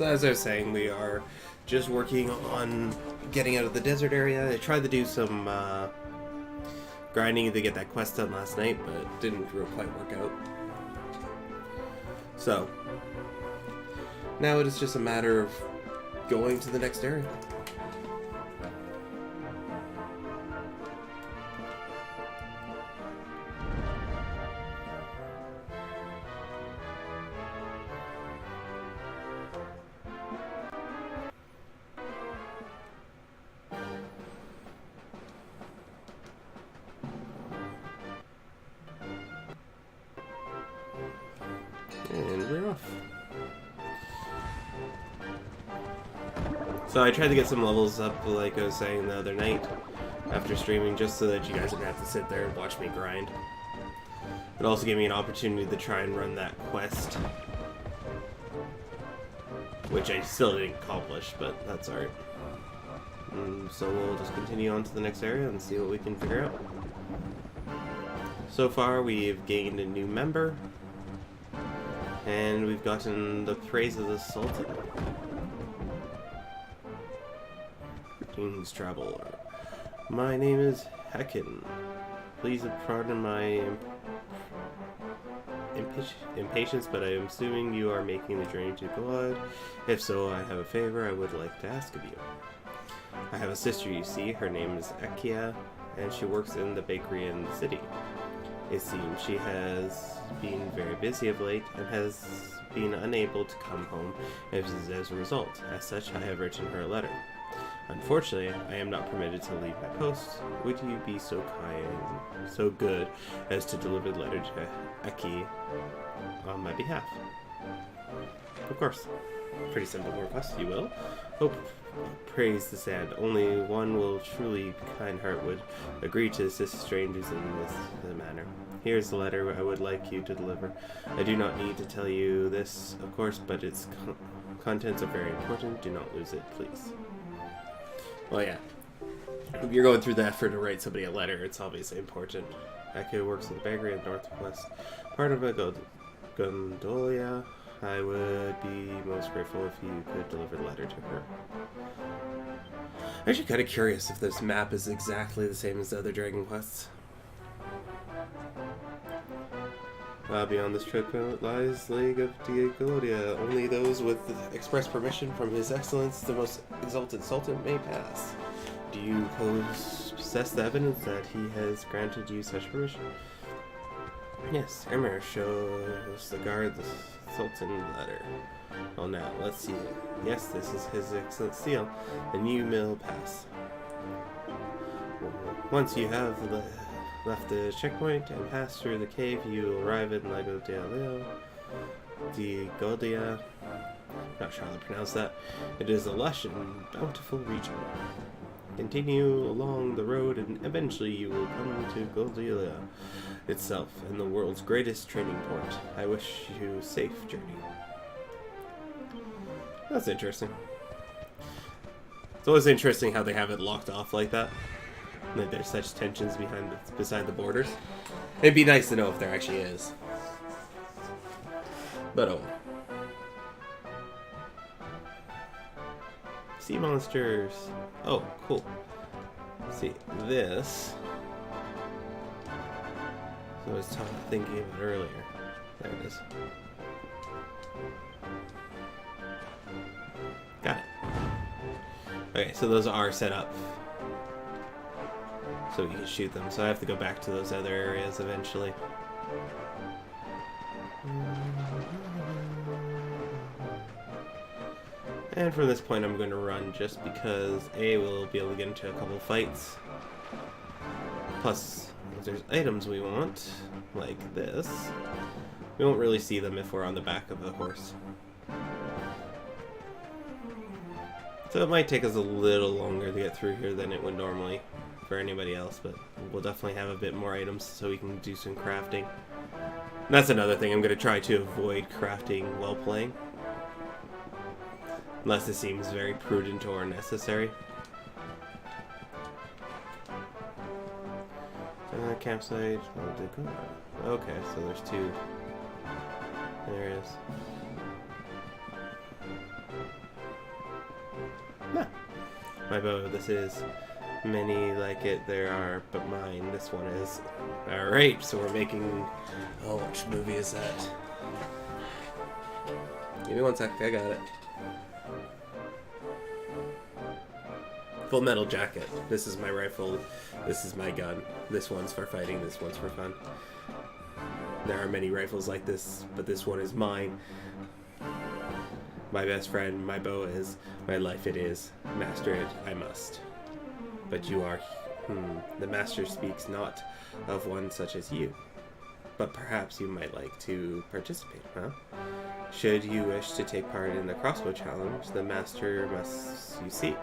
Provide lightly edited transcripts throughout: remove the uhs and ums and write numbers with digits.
So as I was saying, we are just working on getting out of the desert area. I tried to do some grinding to get that quest done last night, but it didn't quite work out. So now it is just a matter of going to the next area. And we're off. So I tried to get some levels up, like I was saying the other night, after streaming, just so that you guys didn't have to sit there and watch me grind. It also gave me an opportunity to try and run that quest, which I still didn't accomplish, but that's alright. So we'll just continue on to the next area and see what we can figure out. So far we've gained a new member, and we've gotten the praise of the Sultan. Greetings, traveler. My name is Hekin. Please pardon my impatience, but I am assuming you are making the journey to Golod. If so, I have a favor I would like to ask of you. I have a sister, you see. Her name is Ekia, and she works in the bakery in the city. It seems she has been very busy of late and has been unable to come home as a result. As such, I have written her a letter. Unfortunately, I am not permitted to leave my post. Would you be so kind, so good, as to deliver the letter to Eki on my behalf? Of course. Pretty simple request, you will. Oh, praise the sad. Only one will truly kind heart would agree to assist strangers in this manner. Here's the letter I would like you to deliver. I do not need to tell you this, of course, but its contents are very important. Do not lose it, please. Well, yeah. If you're going through the effort to write somebody a letter, it's obviously important. Eki works at the bakery in the northwest part of Gondolia. I would be most grateful if you could deliver the letter to her. I'm actually kind of curious if this map is exactly the same as the other Dragon Quests. Beyond this trip lies Lake of Diagolodia. Only those with express permission from His Excellence, the most exalted Sultan, may pass. Do you possess the evidence that he has granted you such permission? Yes, Emir shows the guard the Sultan letter. Oh, now, let's see. Yes, this is His Excellent seal, and you may pass. Once you have left the checkpoint and passed through the cave, you will arrive in Lago di Goldia. Not sure how to pronounce that. It is a lush and bountiful region. Continue along the road and eventually you will come to Goldia itself, and the world's greatest trading port. I wish you a safe journey. That's interesting. It's always interesting how they have it locked off like that. Like there's such tensions beside the borders. It'd be nice to know if there actually is. But oh. Sea monsters. Oh, cool. Let's see, this. So I was thinking of it earlier. There it is. Got it. Okay, so those are set up so you can shoot them. So I have to go back to those other areas eventually. And from this point I'm going to run just because A, we'll be able to get into a couple fights. Plus, if there's items we want, like this, we won't really see them if we're on the back of the horse. So it might take us a little longer to get through here than it would normally for anybody else, but we'll definitely have a bit more items so we can do some crafting. And that's another thing, I'm going to try to avoid crafting while playing. Unless it seems very prudent or necessary. Campsite. Okay, so there's two. There it is. No. My bow, this is. Many like it there are, but mine, this one is. Alright, so we're making... Oh, which movie is that? Give me one sec, I got it. Full Metal Jacket. This is my rifle. This is my gun. This one's for fighting, this one's for fun. There are many rifles like this, but this one is mine. My best friend, my bow is, my life it is. Master it, I must. But you are... The master speaks not of one such as you. But perhaps you might like to participate, huh? Should you wish to take part in the crossbow challenge, the master must you seek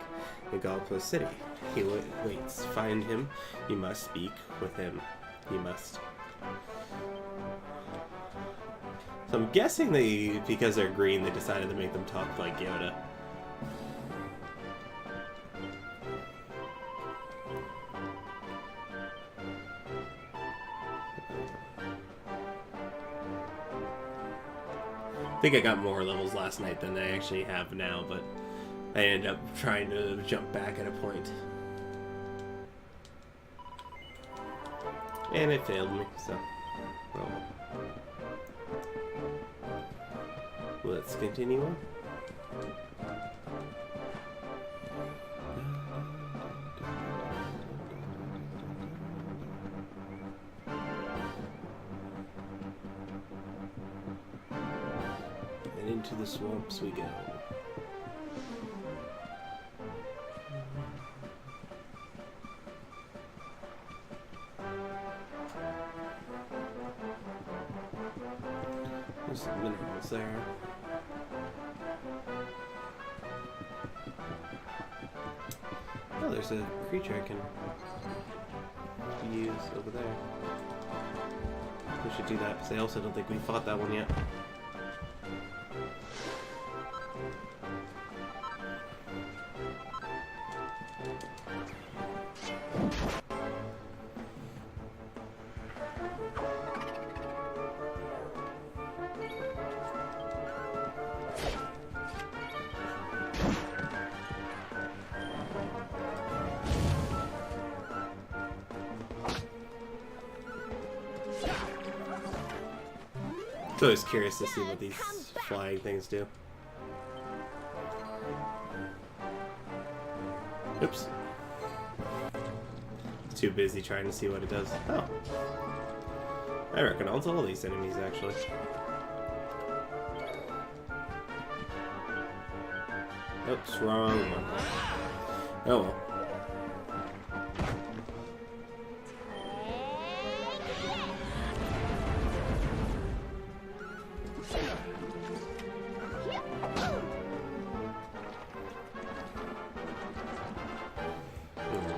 in Galapagos City. He waits. Find him. You must speak with him. You must. So I'm guessing because they're green, they decided to make them talk like Yoda. I think I got more levels last night than I actually have now, but I ended up trying to jump back at a point. And it failed me, so... well. Let's continue on. And into the swamps we go. There's some minerals there. Oh, there's a creature I can use over there. We should do that, because I also don't think we fought that one yet. I'm always curious to see what these flying things do. Oops. Too busy trying to see what it does. Oh. I recognize all these enemies, actually. Oops, wrong one. Oh well.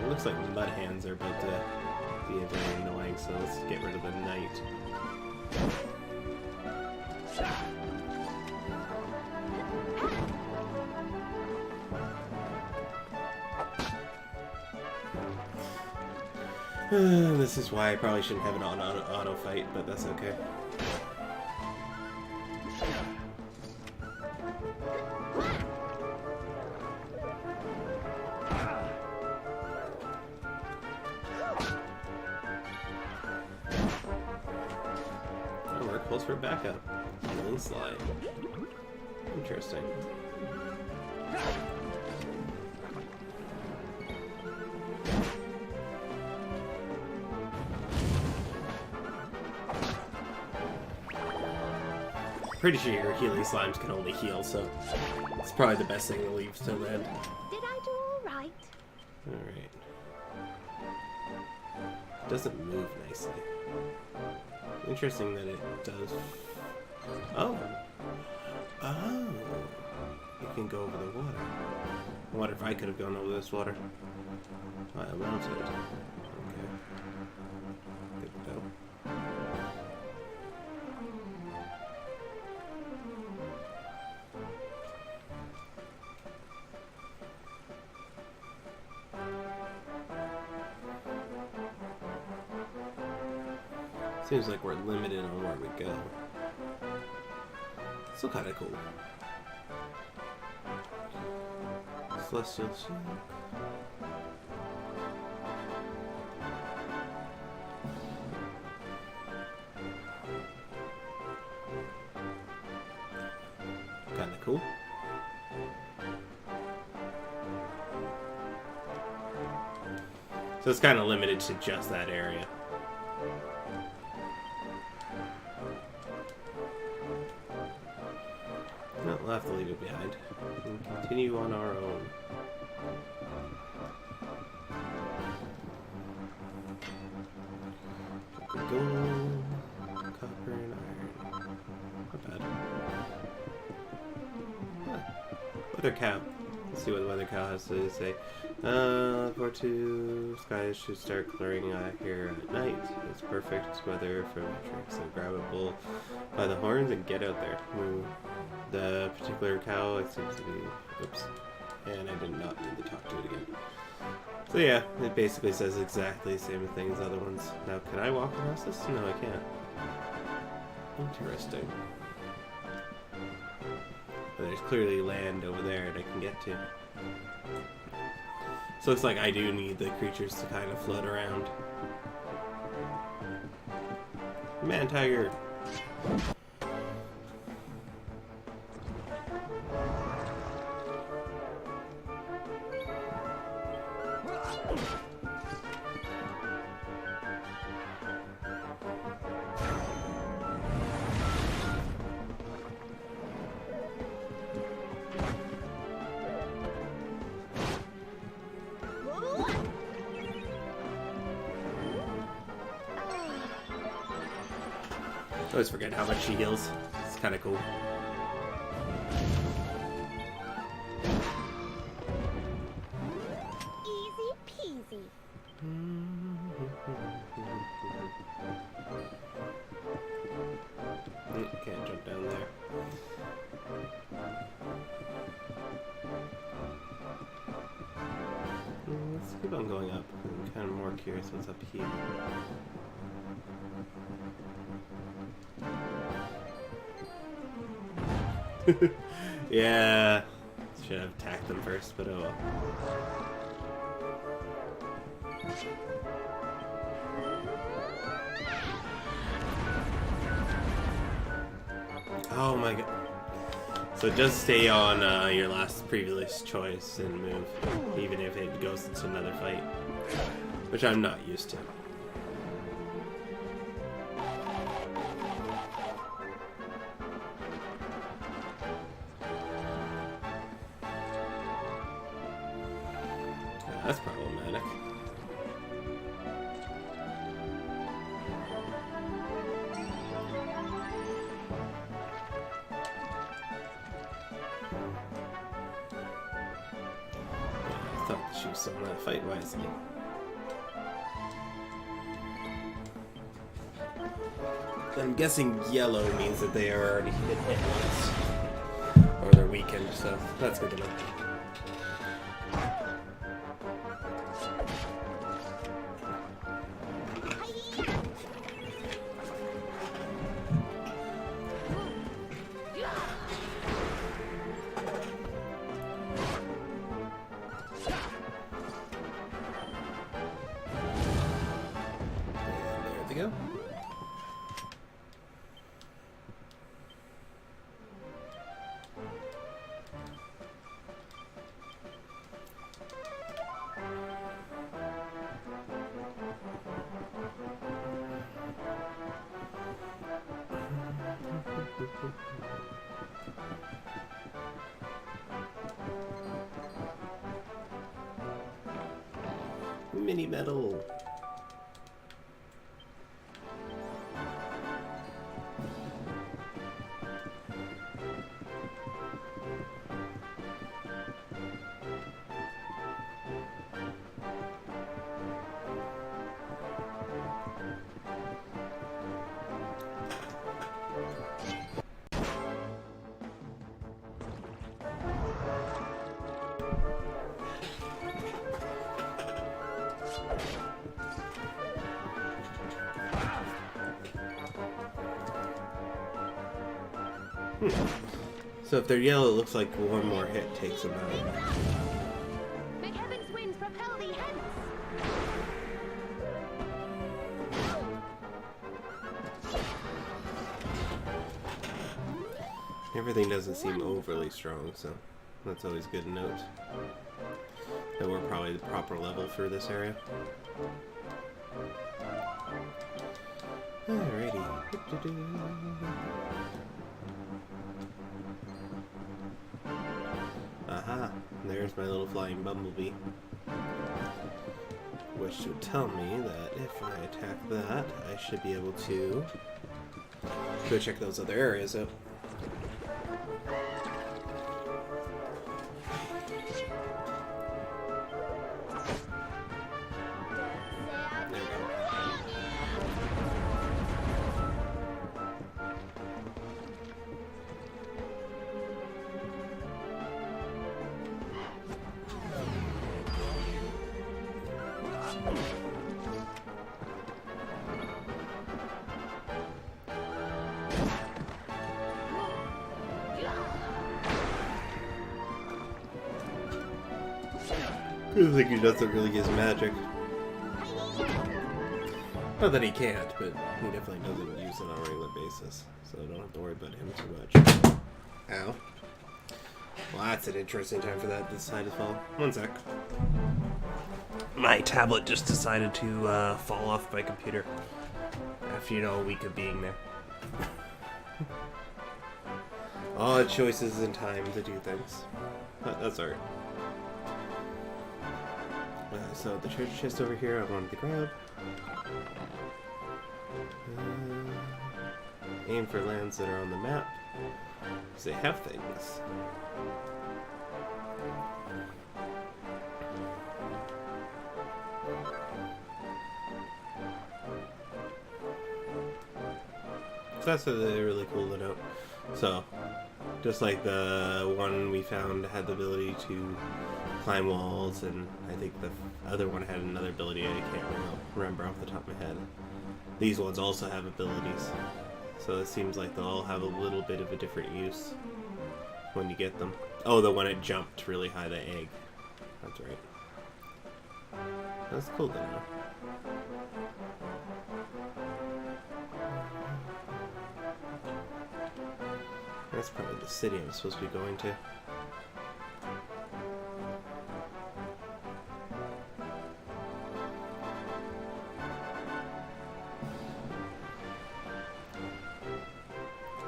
Looks like mud hands are about to be very annoying, so let's get rid of the knight. This is why I probably shouldn't have an auto fight, but that's okay. Close for backup. Healing slide. Interesting. Pretty sure your healing slimes can only heal, so it's probably the best thing to leave till then. Did I do all right? Alright. Doesn't move nicely. Interesting that it does. Oh. Oh. You can go over the water. I wonder if I could have gone over this water. I mounted it. Okay. Good to go. Seems like we're limited on where we go. Still kind of cool. Celestial Shield. Kinda cool. So it's kind of limited to just that area. No, we'll have to leave it behind and continue on our own. Gold, copper, and iron. Not bad. Huh. Weather cow. Let's see what the weather cow has to say. For two, skies should start clearing here at night. It's perfect weather for metrics. So grab a bull by the horns and get out there. The particular cow, it seems to be. Oops. And I did not need to talk to it again. So yeah, it basically says exactly the same thing as the other ones. Now, can I walk across this? No, I can't. Interesting. But there's clearly land over there that I can get to. So looks like I do need the creatures to kind of float around. Man tiger! I always forget how much she heals. It's kind of cool. Easy peasy. Can't jump down there. Let's keep on going up. I'm kind of more curious what's up here. Yeah, should have attacked them first, but oh well. Oh my god. So it does stay on your last previous choice and move, even if it goes into another fight, which I'm not used to. That's problematic. I thought she was still in that fight wisely. I'm guessing yellow means that they are already hit once. Or they're weakened, so that's good to know. And there they go. Mini medal. So if they're yellow, it looks like one more hit takes them out. Everything doesn't seem overly strong, so that's always good to note. That we're probably the proper level for this area. Alrighty. Aha, there's my little flying bumblebee. Which would tell me that if I attack that, I should be able to go check those other areas out. I think he doesn't really use magic. Not that he can't, but he definitely doesn't use it on a regular basis, so I don't have to worry about him too much. Ow. Well, that's an interesting time for that this side to fall. One sec. My tablet just decided to fall off my computer after, a week of being there. Odd choices in time to do things. But that's alright. So the treasure chest over here I wanted to grab. Aim for lands that are on the map, because they have things. So that's really cool to note. So, just like the one we found had the ability to climb walls, and I think the other one had another ability I can't remember off the top of my head. These ones also have abilities, so it seems like they'll all have a little bit of a different use when you get them. Oh, the one that jumped really high, the egg. That's right. That's cool to know. That's probably the city I'm supposed to be going to.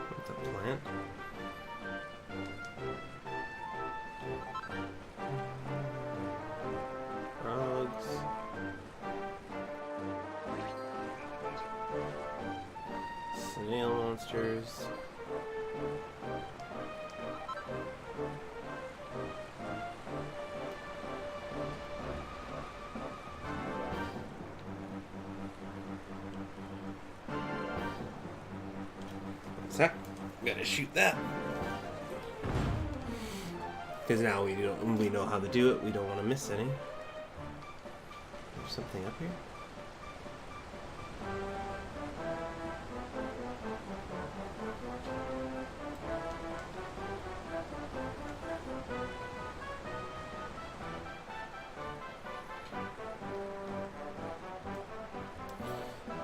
What's a plant? Frogs. Snail monsters. Sec. Gotta shoot that. Because now we know how to do it. We don't want to miss any. There's something up here.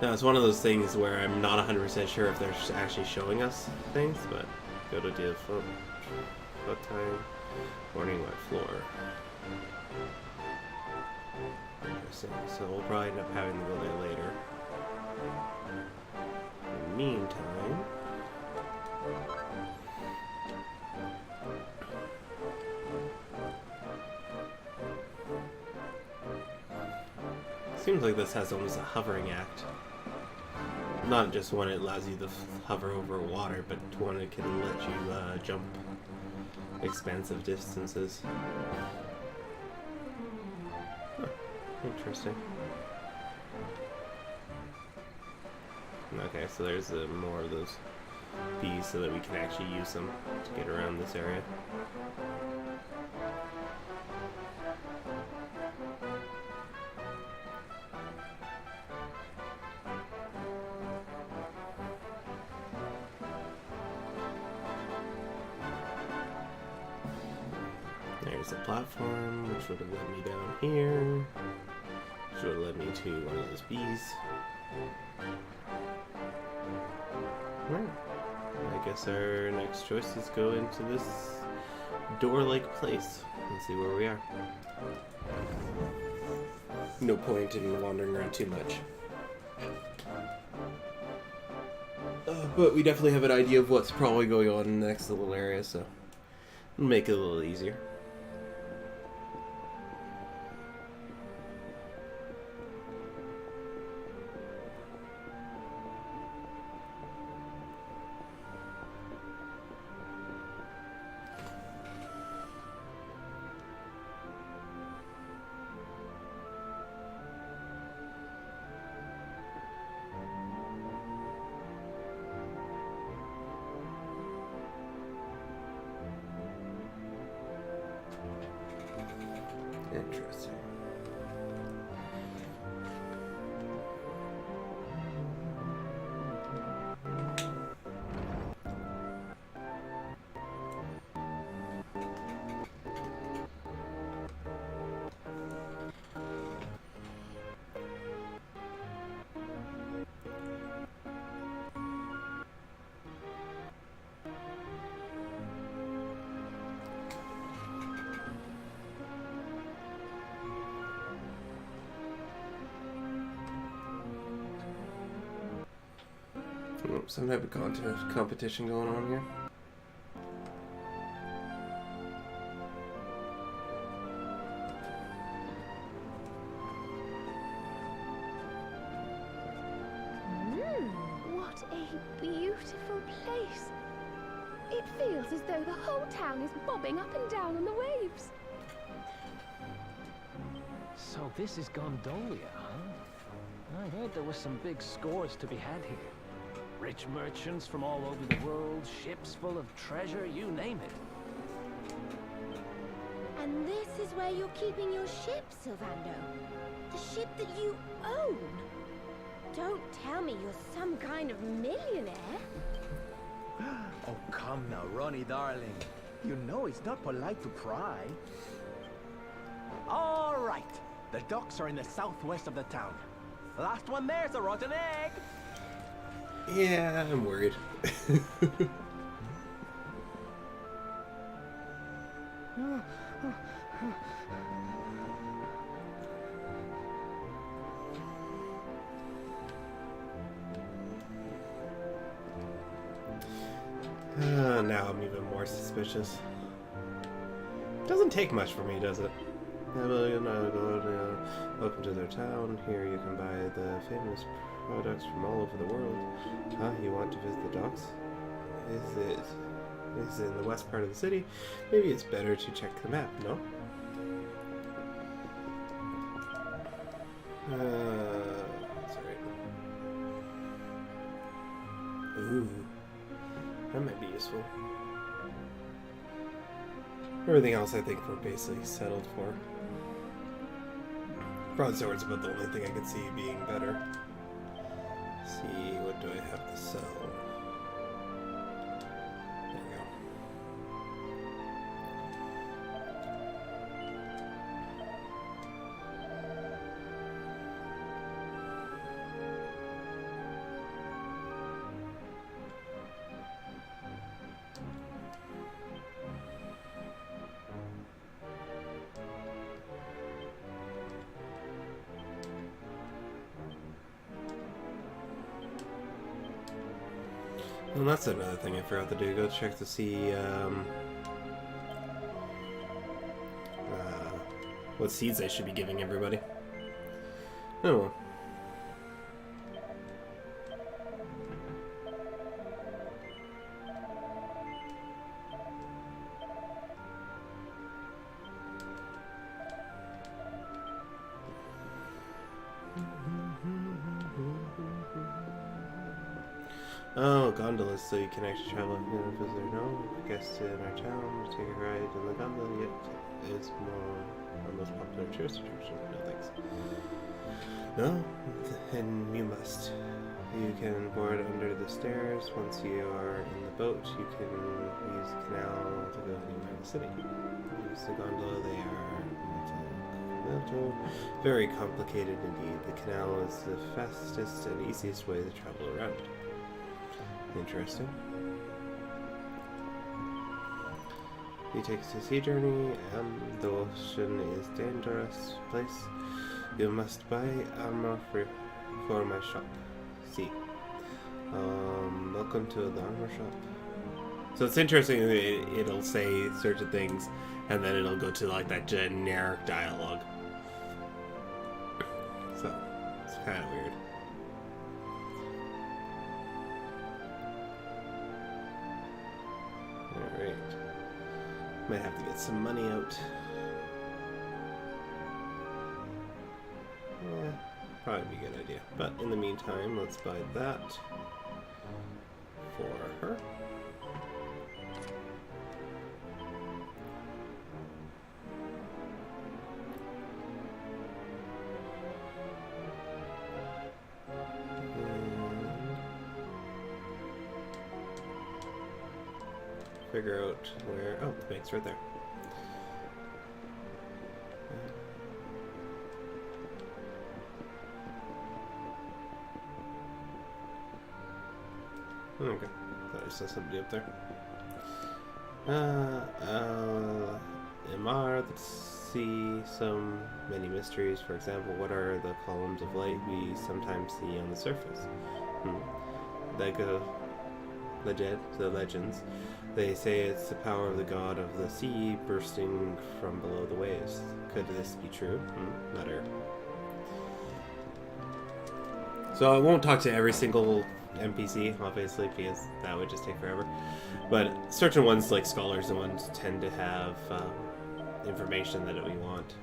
Now, it's one of those things where I'm not 100% sure if they're actually showing us things, but go to default foot time, warning wet floor. Interesting, so we'll probably end up having to go there later. In the meantime, seems like this has almost a hovering act. Not just one it allows you to hover over water, but one it can let you jump expansive distances. Huh. Interesting. Okay, so there's more of those bees so that we can actually use them to get around this area. There's a platform, which would have led me down here. Which would have led me to one of those bees. Where? I guess our next choice is go into this door-like place and see where we are. No point in wandering around too much. But we definitely have an idea of what's probably going on in the next little area, so it'll make it a little easier. Interesting. Some type of competition going on here. What a beautiful place. It feels as though the whole town is bobbing up and down on the waves. So this is Gondolia, huh? I heard there was some big scores to be had here. Rich merchants from all over the world, ships full of treasure, you name it. And this is where you're keeping your ship, Sylvando. The ship that you own. Don't tell me you're some kind of millionaire. Oh, come now, Ronnie, darling. You know it's not polite to pry. All right. The docks are in the southwest of the town. Last one there's a rotten egg. Yeah, I'm worried. Now I'm even more suspicious. Doesn't take much for me, does it? Welcome to their town. Here you can buy the famous products from all over the world. You want to visit the docks? Is it in the west part of the city? Maybe it's better to check the map, no? Sorry. Ooh. That might be useful. Everything else I think we're basically settled for. Broadsword's about the only thing I could see being better. Let's see, what do I have to sell? There we go. Well, that's another thing I forgot to do. Go check to see what seeds I should be giving everybody. Oh well. Oh, gondolas, so you can actually travel here and visit no guests in our town. Take a ride in the gondola, yet it's our most popular tourist attraction. No thanks. No? And you must. You can board under the stairs. Once you are in the boat, you can use the canal to go anywhere in the city. Use the gondola, they are very complicated indeed. The canal is the fastest and easiest way to travel around. Interesting. He takes a sea journey, and the ocean is a dangerous place. You must buy armor for my shop. See. Welcome to the armor shop. So it's interesting that it'll say certain things, and then it'll go to like that generic dialogue. So it's kind of weird. Alright. Might have to get some money out. Yeah, probably be a good idea. But in the meantime, let's buy that for her. Figure out where... Oh, the bank's right there. Okay. Thought I saw somebody up there. Imar, let's see so many mysteries. For example, what are the columns of light we sometimes see on the surface? The legends. They say it's the power of the god of the sea bursting from below the waves. Could this be true? Better. So I won't talk to every single NPC, obviously, because that would just take forever. But certain ones, like scholars and ones, tend to have information that we want.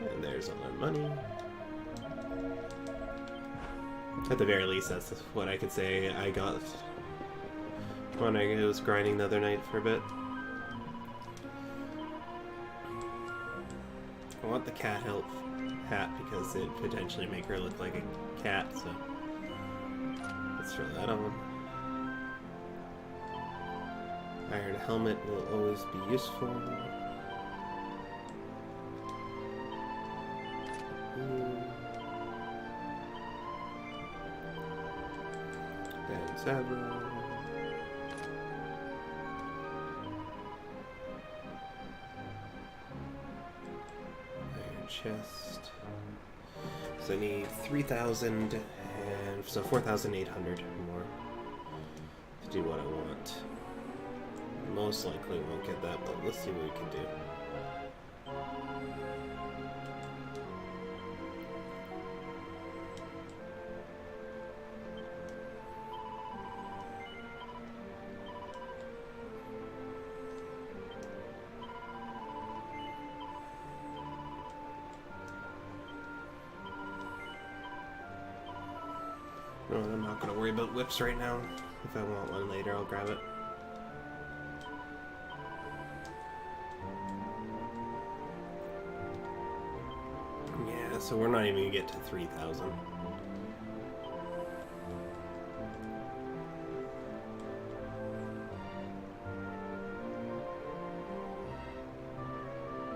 And there's all our money. At the very least, that's what I could say I got when I was grinding the other night for a bit. I want the cat hat because it potentially make her look like a cat, so let's throw that on. Iron helmet will always be useful. And Sabra. Chest. So I need 3,000 and so 4,800 more to do what I want. Most likely won't get that, but let's see what we can do. No, I'm not going to worry about whips right now. If I want one later, I'll grab it. Yeah, so we're not even going to get to 3,000.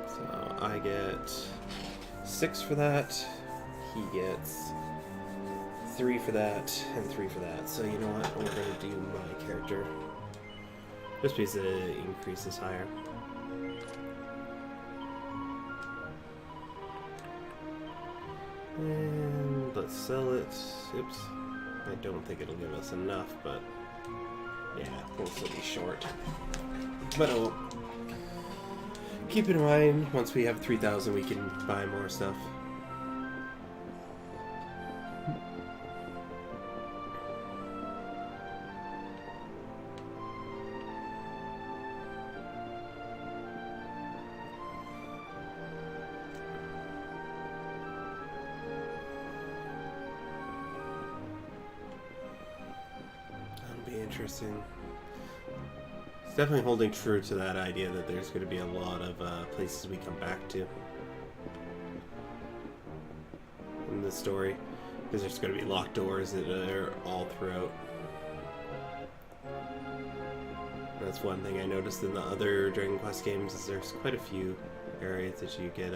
So I get 6 for that. He gets 3 for that, and 3 for that. So you know what? We're going to do my character. Just because it increases higher. And let's sell it. Oops. I don't think it'll give us enough, but yeah, we'll still be short. But oh, keep in mind, once we have 3,000, we can buy more stuff. Interesting. It's definitely holding true to that idea that there's going to be a lot of places we come back to in the story, because there's going to be locked doors that are all throughout. That's one thing I noticed in the other Dragon Quest games, is there's quite a few areas that you get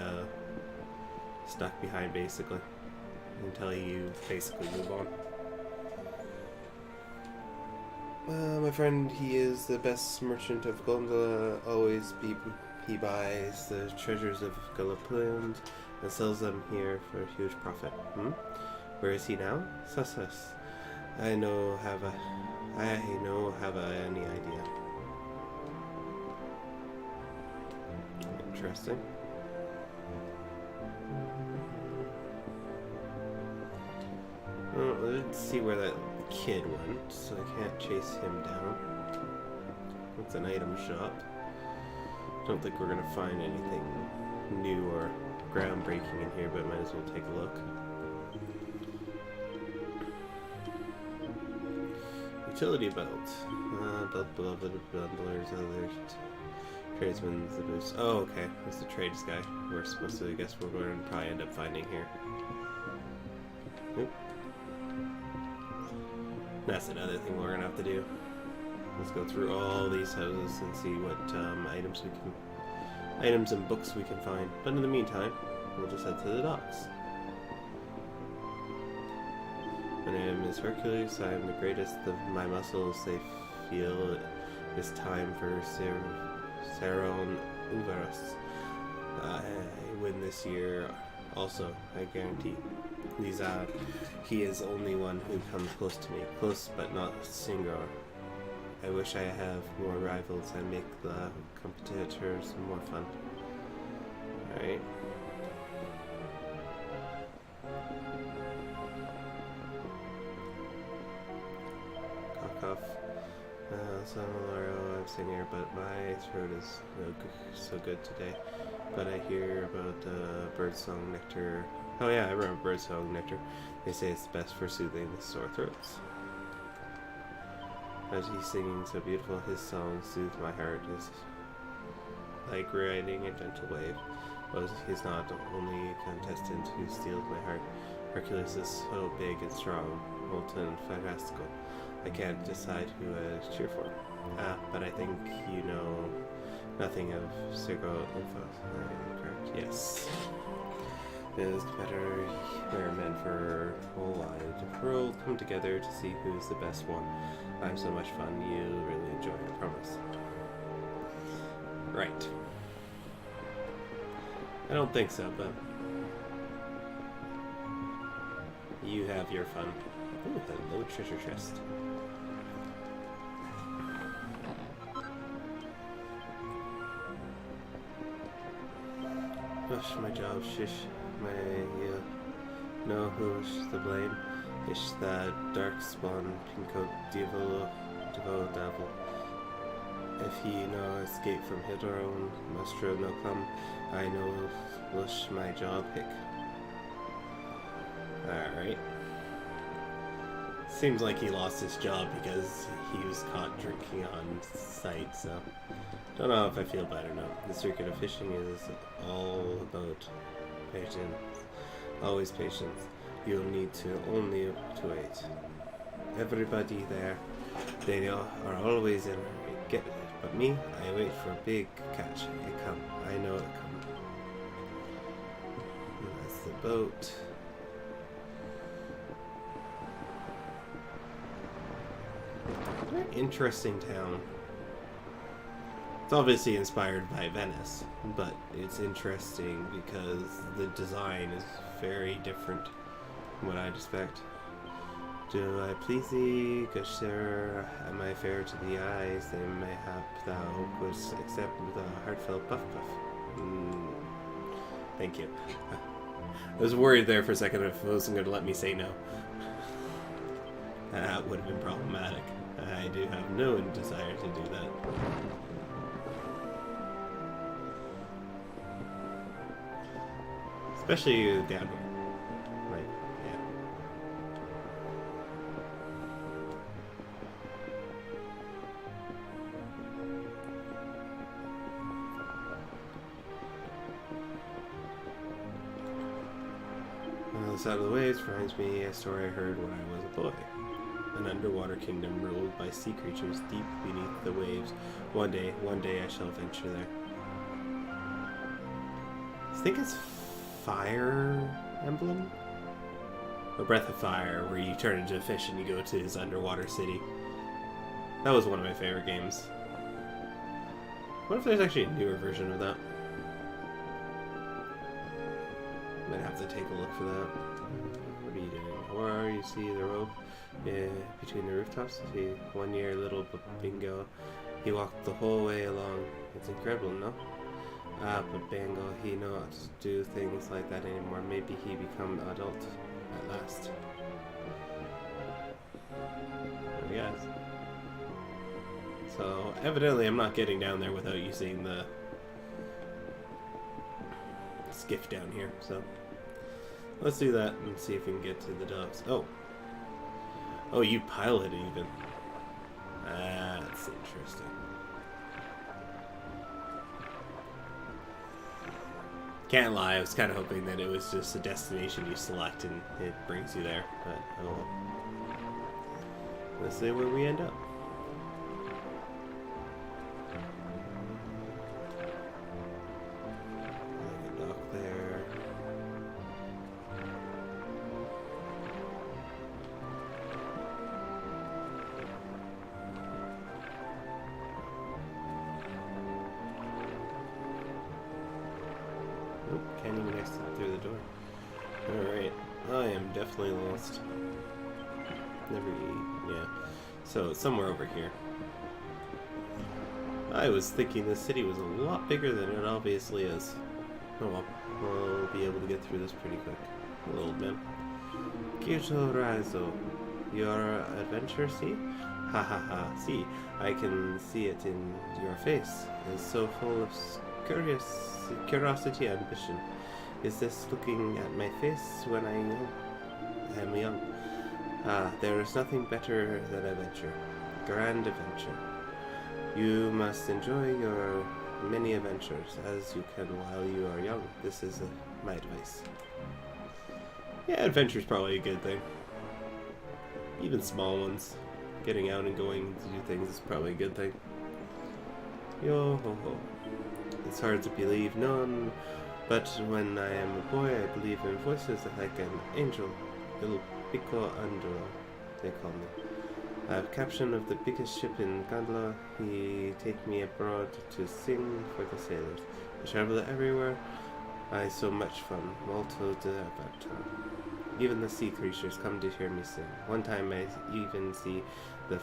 stuck behind basically until you basically move on. My friend, he is the best merchant of Gondola. He buys the treasures of Gallipland and sells them here for a huge profit. Where is he now? Sus. I no have any idea. Interesting. Well, let's see where that kid went, so I can't chase him down. It's an item shop. Don't think we're gonna find anything new or groundbreaking in here, but might as well take a look. Utility belt. Beloved bundlers, other tradesmen. Oh, okay. That's the trades guy. We're supposed to, I guess we're going to probably end up finding here. Oop. That's another thing we're gonna have to do. Let's go through all these houses and see what items and books we can find. But in the meantime, we'll just head to the docks. My name is Hercules. I am the greatest of my muscles. They feel it is time for Saron Uvaris. I win this year. Also, I guarantee. Liza, he is the only one who comes close to me. Close, but not single. I wish I have more rivals and make the competitors more fun. Alright. Cough. I'm sitting here, but my throat is so good today. But I hear about birdsong nectar. Oh yeah, I remember birdsong nectar. They say it's the best for soothing the sore throats. As he's singing so beautiful, his song soothes my heart. Is like riding a gentle wave. But he's not the only contestant who steals my heart. Hercules is so big and strong, molten and fantastical. I can't decide who I cheer for. But I think you know nothing of Sergo Info. Correct? Yes. It is better where men for whole wide world come together to see who's the best one. I'm so much fun. You really enjoy it, I promise. Right. I don't think so, but you have your fun. Ooh, hello, treasure chest. Gosh, my job, shish, my, no who's to blame. Ish the dark spawn, pinko devil. If he no escape from Hidron, Mustro no come, I know lush my job hick. Alright. Seems like he lost his job because he was caught drinking on site, so don't know if I feel bad or not. The circuit of fishing is all about patience. Always patience. You'll need to only to wait. Everybody there, they are always in a hurry. Get it. But me, I wait for a big catch. It come. I know it come. And that's the boat. Very interesting town. It's obviously inspired by Venice, but it's interesting because the design is very different from what I'd expect. Do I please thee, good sir? Am I fair to the eyes? Then mayhap thou wouldst accept with a heartfelt puff puff. Thank you. I was worried there for a second if it wasn't going to let me say no. That would have been problematic. I do have no desire to do that. Especially down here. Right, yeah. The sound of the waves reminds me of a story I heard when I was a boy. An underwater kingdom ruled by sea creatures deep beneath the waves. One day I shall venture there. I think it's Fire Emblem? Or Breath of Fire, where you turn into a fish and you go to his underwater city. That was one of my favorite games. What if there's actually a newer version of that? I'm gonna have to take a look for that. What are you doing? Or you see the rope between the rooftops? See, 1 year little Bingo. He walked the whole way along. It's incredible, no? Ah, but Bingo, he not do things like that anymore. Maybe he become adult at last. There we go. So, evidently I'm not getting down there without using the skiff down here, so let's do that and see if we can get to the docks. Oh, you pilot even. That's interesting. Can't lie, I was kind of hoping that it was just a destination you select and it brings you there, but oh well. Let's see where we end up. Nope, can't even exit through the door. Alright, I am definitely lost. Yeah. So, it's somewhere over here. I was thinking this city was a lot bigger than it obviously is. Oh well, we'll be able to get through this pretty quick. A little bit. Kyuto Raizo, your adventure, see? Ha ha ha, see, I can see it in your face. It's so full of curiosity and ambition. Is this looking at my face when I am young? Ah, there is nothing better than adventure. Grand adventure. You must enjoy your many adventures as you can while you are young. This is my advice. Yeah, adventure's probably a good thing. Even small ones. Getting out and going to do things is probably a good thing. Yo ho ho. It's hard to believe none, but when I am a boy, I believe in voices like an angel. Little Pico Andro, they call me. I have captain of the biggest ship in Gondola. He take me abroad to sing for the sailors. I travel everywhere. I so much fun. Molto divertente. Even the sea creatures come to hear me sing. One time I even see the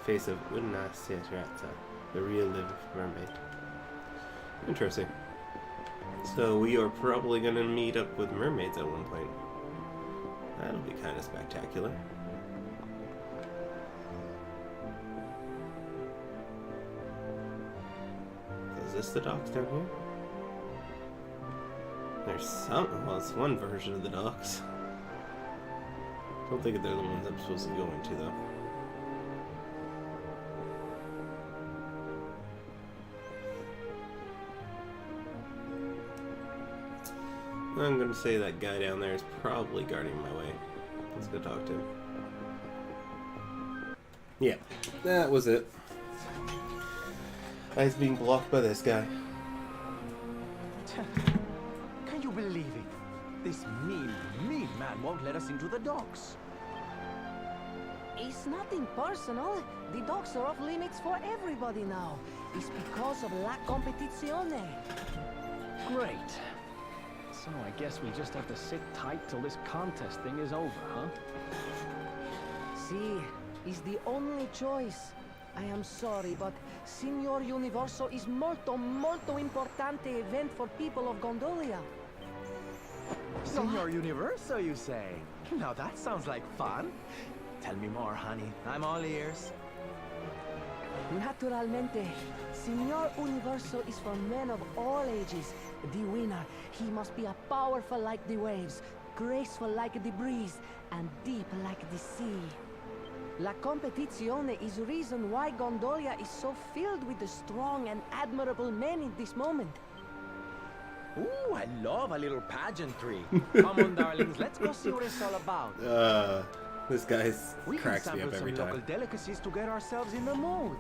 face of Una Serata, the real live mermaid. Interesting. So we are probably going to meet up with mermaids at one point. That'll be kind of spectacular. Is this the docks down here? There's some, well, it's one version of the docks. Don't think they're the ones I'm supposed to go into though. I'm gonna say that guy down there is probably guarding my way. Let's go talk to him. Yeah, that was it. I was being blocked by this guy. Can you believe it? This mean man won't let us into the docks. It's nothing personal. The docks are off limits for everybody now. It's because of La Competizione. Great. So I guess we just have to sit tight till this contest thing is over, huh? See, it's the only choice. I am sorry, but Signor Universo is molto importante event for people of Gondolia. Signor Universo, you say? Now that sounds like fun. Tell me more, honey. I'm all ears. Naturalmente, Signor Universo is for men of all ages. The winner, he must be a powerful like the waves, graceful like the breeze, and deep like the sea. La Competizione is the reason why Gondolia is so filled with the strong and admirable men in this moment. Ooh, I love a little pageantry. Come on, darlings, let's go see what it's all about. This guy cracks me up every We can sample some time. local delicacies to get ourselves in the mood.